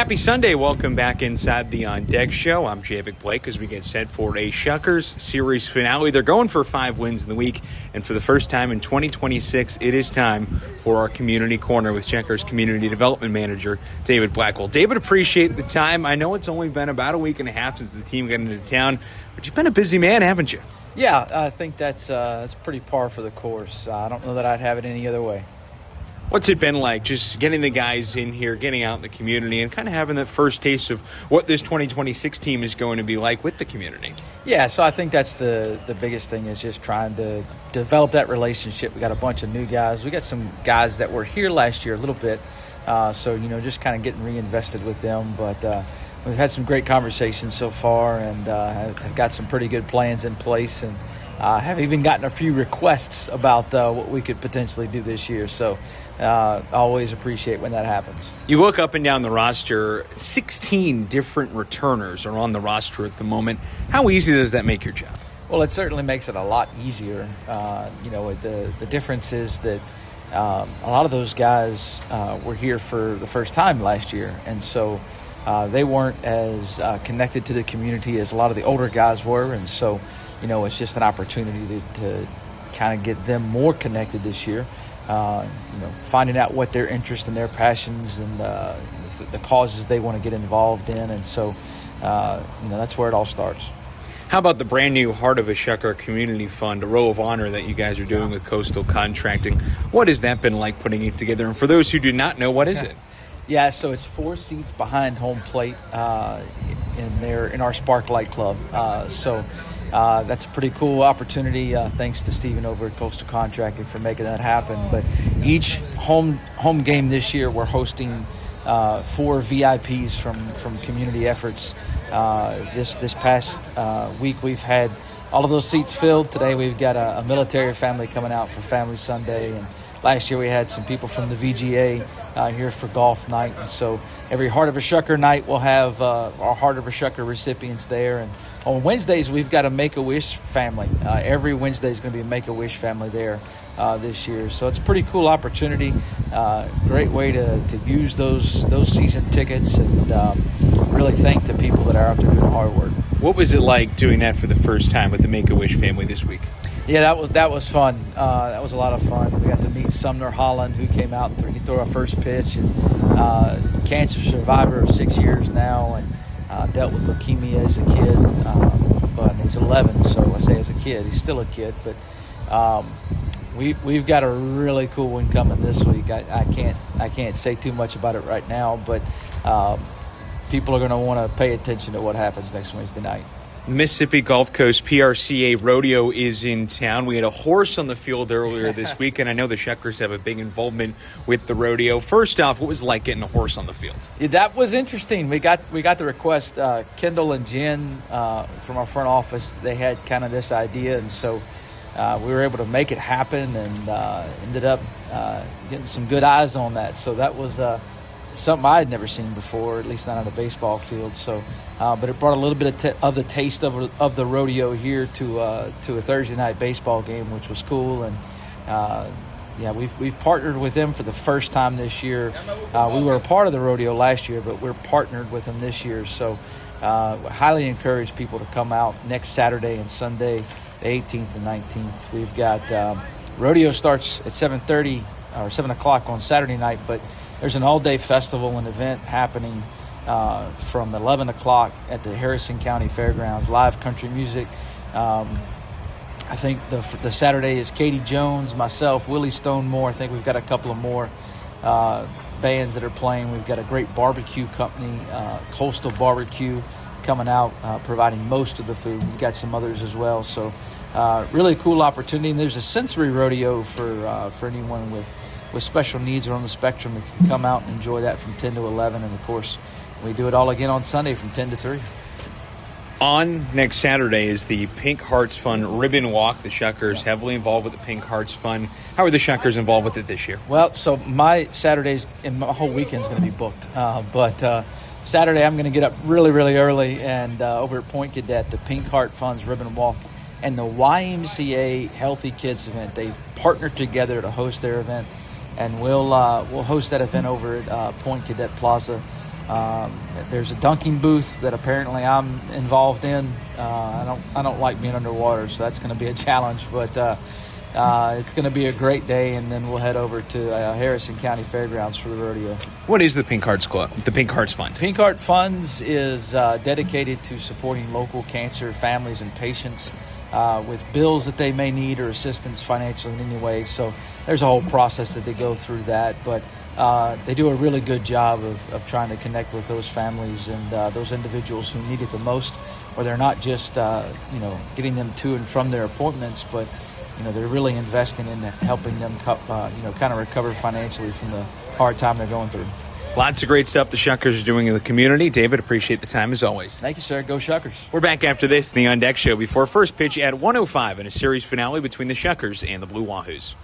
Happy Sunday. Welcome back inside the On Deck Show. I'm Javik Blake as we get set for a Shuckers series finale. They're going for 5 wins in the week, and for the first time in 2026, it is time for our Community Corner with Shuckers Community Development Manager David Blackwell. David, appreciate the time. I know it's only been about a week and a half since the team got into town, but you've been a busy man, haven't you? Yeah, I think that's pretty par for the course. I don't know that I'd have it any other way. What's it been like just getting the guys in here, getting out in the community, and kind of having that first taste of what this 2026 team is going to be like with the community? Yeah, so I think that's the biggest thing is just trying to develop that relationship. We got a bunch of new guys. We got some guys that were here last year a little bit, so, just kind of getting reinvested with them. But we've had some great conversations so far and have got some pretty good plans in place and have even gotten a few requests about what we could potentially do this year. So always appreciate when that happens. You look up and down the roster, 16 different returners are on the roster at the moment. How easy does that make your job? Well, it certainly makes it a lot easier. The difference is that a lot of those guys were here for the first time last year, and so they weren't as connected to the community as a lot of the older guys were, and so it's just an opportunity to kind of get them more connected this year. Finding out what their interests and their passions and the causes they want to get involved in. And so, that's where it all starts. How about the brand new Heart of a Shucker Community Fund, a row of honor that you guys are doing with Coastal Contracting? What has that been like putting it together? And for those who do not know, what is it? Yeah, so it's 4 seats behind home plate in our Sparklight Club. That's a pretty cool opportunity. Thanks to Stephen over at Coastal Contracting for making that happen. But each home game this year, we're hosting 4 VIPs from community efforts. This past week, we've had all of those seats filled. Today, we've got a military family coming out for Family Sunday, and last year we had some people from the VGA here for golf night. And so every Heart of a Shucker night, we'll have our Heart of a Shucker recipients there. And on Wednesdays, we've got a Make-A-Wish family. Every Wednesday is going to be a Make-A-Wish family there this year. So it's a pretty cool opportunity. Great way to use those season tickets and really thank the people that are out there doing hard work. What was it like doing that for the first time with the Make-A-Wish family this week? Yeah, that was fun. That was a lot of fun. We got to meet Sumner Holland, who came out and he threw our first pitch, and cancer survivor of 6 years now, and dealt with leukemia as a kid, but he's 11, so I say as a kid. He's still a kid, but we've got a really cool one coming this week. I can't say too much about it right now, but people are going to want to pay attention to what happens next Wednesday night. Mississippi Gulf Coast PRCA Rodeo is in town. We had a horse on the field earlier this week, and I know the Shuckers have a big involvement with the rodeo. First off, what was it like getting a horse on the field? Yeah, that was interesting. We got the request. Kendall and Jen from our front office, they had kind of this idea, and so we were able to make it happen and ended up getting some good eyes on that. So that was something I had never seen before, at least not on a baseball field. So, but it brought a little bit of the taste of the rodeo here to a Thursday night baseball game, which was cool. And we've partnered with them for the first time this year. We were a part of the rodeo last year, but we're partnered with them this year. So, highly encourage people to come out next Saturday and Sunday, the 18th and 19th. We've got rodeo starts at 7:30 or 7 o'clock on Saturday night, but there's an all-day festival and event happening from 11 o'clock at the Harrison County Fairgrounds, live country music. I think the Saturday is Katie Jones, myself, Willie Stonemore. I think we've got a couple of more bands that are playing. We've got a great barbecue company, Coastal Barbecue, coming out providing most of the food. We've got some others as well. So really cool opportunity. And there's a sensory rodeo for anyone with special needs or on the spectrum that can come out and enjoy that from 10 to 11. And, of course, we do it all again on Sunday from 10 to 3. On next Saturday is the Pink Hearts Fund Ribbon Walk. The Shuckers heavily involved with the Pink Hearts Fund. How are the Shuckers involved with it this year? Well, so my Saturdays and my whole weekend is going to be booked. But Saturday I'm going to get up really, really early and over at Point Cadet, the Pink Heart Fund's Ribbon Walk and the YMCA Healthy Kids event. They've partnered together to host their event, and we'll host that event over at Point Cadet Plaza There's a dunking booth that apparently I'm involved in. I don't like being underwater, so that's going to be a challenge. But it's going to be a great day, and then we'll head over to Harrison County Fairgrounds for the rodeo. What is the Pink Hearts Club? The Pink Hearts Fund? Pink Heart Funds is dedicated to supporting local cancer families and patients with bills that they may need or assistance financially in any way. So there's a whole process that they go through that, but they do a really good job of trying to connect with those families and those individuals who need it the most, where they're not just getting them to and from their appointments, but they're really investing in helping them kind of recover financially from the hard time they're going through. Lots of great stuff the Shuckers are doing in the community. David, appreciate the time as always. Thank you, sir. Go Shuckers. We're back after this, the On Deck Show, before first pitch at 1:05 in a series finale between the Shuckers and the Blue Wahoos.